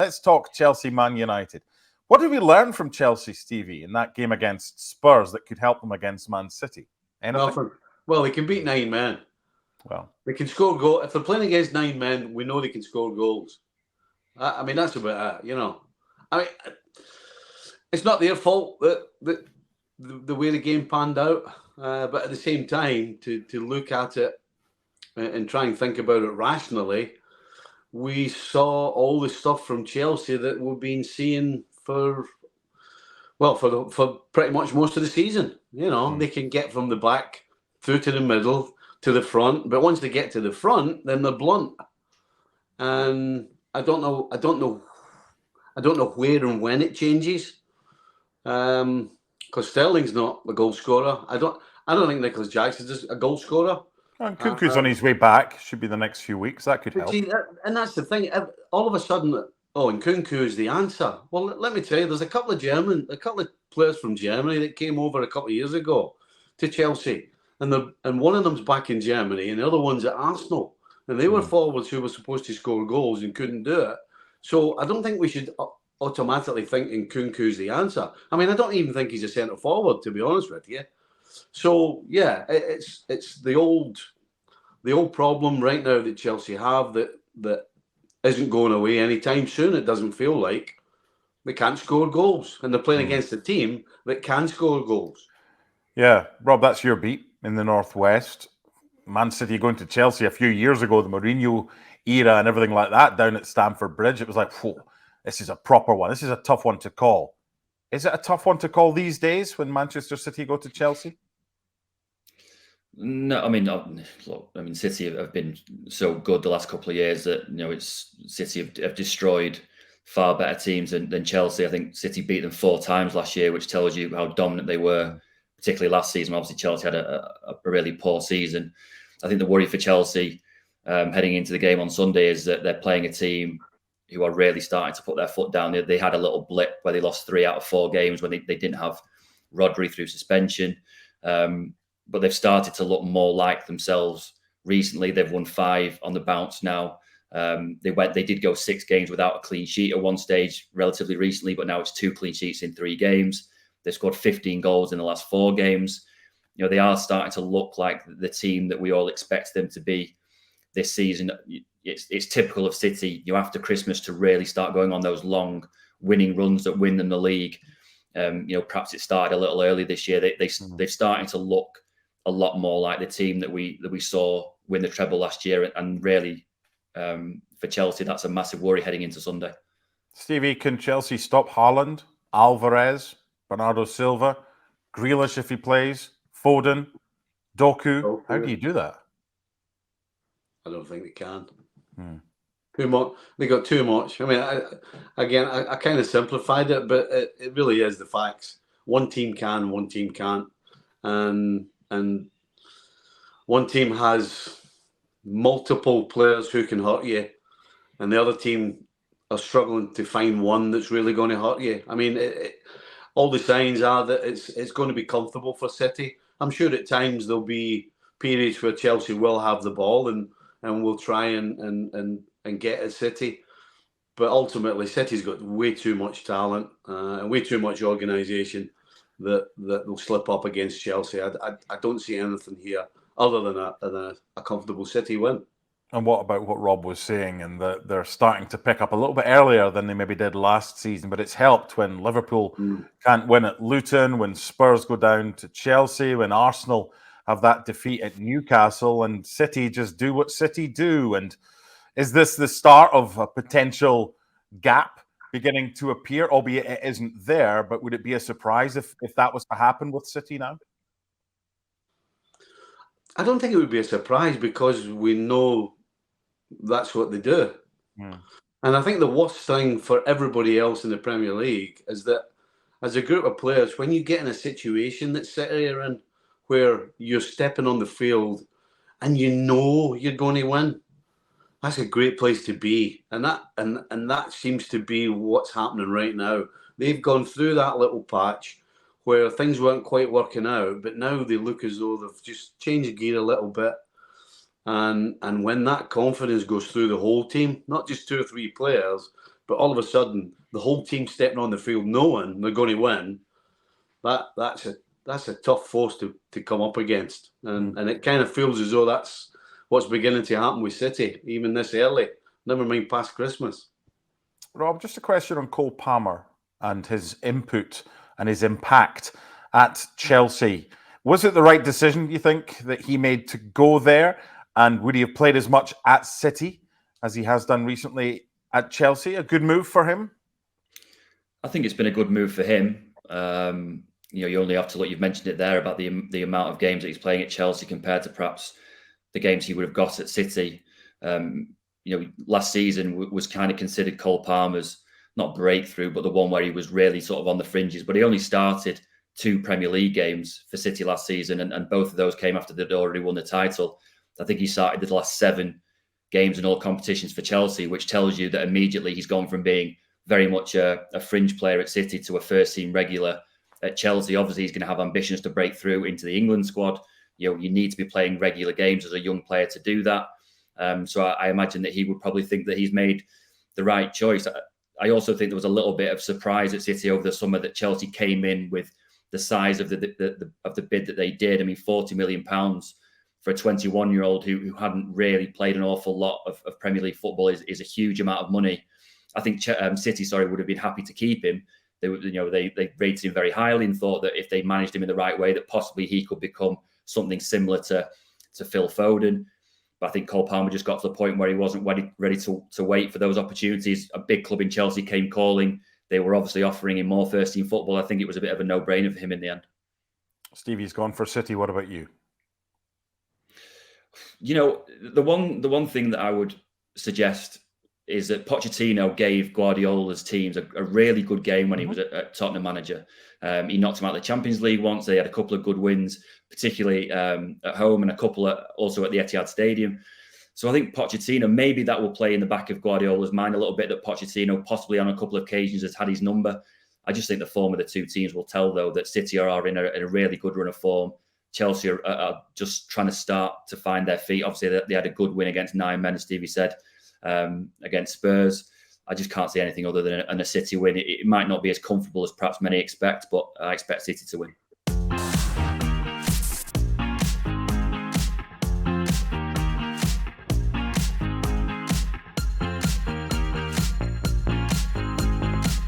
let's talk Chelsea-Man United. What did we learn from Chelsea, Stevie, in that game against Spurs that could help them against Man City? Anything? Nothing. Well, they can beat 9 men. Well, they can score goals. If they're playing against 9 men, we know they can score goals. I mean, that's about it, I mean, it's not their fault that the way the game panned out, but at the same time, to look at it and try and think about it rationally, we saw all the stuff from Chelsea that we've been seeing for pretty much most of the season. They can get from the back through to the middle to the front, but once they get to the front, then they're blunt. And I don't know where and when it changes. Because Sterling's not a goal scorer. I don't think Nicholas Jackson's a goal scorer. And Cuckoo's on his way back. Should be the next few weeks. That could help. And that's the thing. All of a sudden, and Nkunku is the answer. Well, let me tell you, there's a couple of players from Germany that came over a couple of years ago to Chelsea, and one of them's back in Germany, and the other one's at Arsenal, and they were forwards who were supposed to score goals and couldn't do it. So I don't think we should automatically think Nkunku's the answer. I mean, I don't even think he's a centre forward, to be honest with you. So yeah, it's the old problem right now that Chelsea have that isn't going away anytime soon. It doesn't feel like. They can't score goals, and they're playing against a team that can score goals. Yeah, Rob, that's your beat in the Northwest. Man City going to Chelsea a few years ago, the Mourinho era and everything like that down at Stamford Bridge. It was like, whoa, this is a proper one. This is a tough one to call. Is it a tough one to call these days when Manchester City go to Chelsea? No, I mean, look, City have been so good the last couple of years that City have destroyed far better teams than Chelsea. I think City beat them 4 times last year, which tells you how dominant they were, particularly last season. Obviously, Chelsea had a really poor season. I think the worry for Chelsea heading into the game on Sunday is that they're playing a team who are really starting to put their foot down. They had a little blip where they lost 3 out of 4 games when they didn't have Rodri through suspension. But they've started to look more like themselves recently. They've won 5 on the bounce now. They did go 6 games without a clean sheet at one stage relatively recently, but now it's 2 clean sheets in 3 games. They've scored 15 goals in the last 4 games. They are starting to look like the team that we all expect them to be this season. It's typical of City, after Christmas, to really start going on those long winning runs that win them the league. Perhaps it started a little early this year. They're starting to look a lot more like the team that we saw win the treble last year, and really for Chelsea, that's a massive worry heading into Sunday. Stevie, can Chelsea stop Haaland, Alvarez, Bernardo Silva, Grealish if he plays, Foden, Doku? How do you do that? I don't think they can. Too much. They got too much. I mean, I kind of simplified it, but it really is the facts. One team can, one team can't, and one team has multiple players who can hurt you, and the other team are struggling to find one that's really going to hurt you. I mean, all the signs are that it's going to be comfortable for City. I'm sure at times there'll be periods where Chelsea will have the ball and will try and get at City. But ultimately, City's got way too much talent and way too much organisation that will slip up against Chelsea. I don't see anything here other than a comfortable City win. And what about what Rob was saying, and that they're starting to pick up a little bit earlier than they maybe did last season, but it's helped when Liverpool can't win at Luton, when Spurs go down to Chelsea, when Arsenal have that defeat at Newcastle, and City just do what City do. And is this the start of a potential gap beginning to appear, albeit it isn't there, but would it be a surprise if that was to happen with City now? I don't think it would be a surprise because we know that's what they do. And I think the worst thing for everybody else in the Premier League is that as a group of players, when you get in a situation that City are in, where you're stepping on the field and you know you're going to win, that's a great place to be. And that seems to be what's happening right now. They've gone through that little patch where things weren't quite working out, but now they look as though they've just changed gear a little bit. And when that confidence goes through the whole team, not just 2 or 3 players, but all of a sudden the whole team stepping on the field knowing they're going to win, that's a tough force to come up against, and it kind of feels as though that's what's beginning to happen with City, even this early. Never mind past Christmas. Rob, just a question on Cole Palmer and his input and his impact at Chelsea. Was it the right decision, you think, that he made to go there? And would he have played as much at City as he has done recently at Chelsea? A good move for him? I think it's been a good move for him. You only have to look, you've mentioned it there about the amount of games that he's playing at Chelsea compared to perhaps the games he would have got at City. Last season was kind of considered Cole Palmer's, not breakthrough, but the one where he was really sort of on the fringes. But he only started 2 Premier League games for City last season, and both of those came after they'd already won the title. I think he started the last 7 games in all competitions for Chelsea, which tells you that immediately he's gone from being very much a fringe player at City to a first-team regular at Chelsea. Obviously, he's going to have ambitions to break through into the England squad. You need to be playing regular games as a young player to do that. So I imagine that he would probably think that he's made the right choice. I also think there was a little bit of surprise at City over the summer that Chelsea came in with the size of the bid that they did. I mean, £40 million for a 21-year-old who hadn't really played an awful lot of Premier League football is a huge amount of money. I think City, would have been happy to keep him. They rated him very highly and thought that if they managed him in the right way, that possibly he could become something similar to Phil Foden. But I think Cole Palmer just got to the point where he wasn't ready to wait for those opportunities. A big club in Chelsea came calling. They were obviously offering him more first-team football. I think it was a bit of a no-brainer for him in the end. Stevie's gone for City. What about you? The one thing that I would suggest is that Pochettino gave Guardiola's teams a really good game when he was at Tottenham manager. He knocked him out of the Champions League once. They had a couple of good wins, particularly at home, and a couple also at the Etihad Stadium. So I think Pochettino, maybe that will play in the back of Guardiola's mind a little bit, that Pochettino possibly on a couple of occasions has had his number. I just think the form of the two teams will tell, though, that City are in a really good run of form. Chelsea are just trying to start to find their feet. Obviously, they had a good win against 9 men, as Stevie said, against Spurs. I just can't see anything other than a City win. It might not be as comfortable as perhaps many expect, but I expect City to win.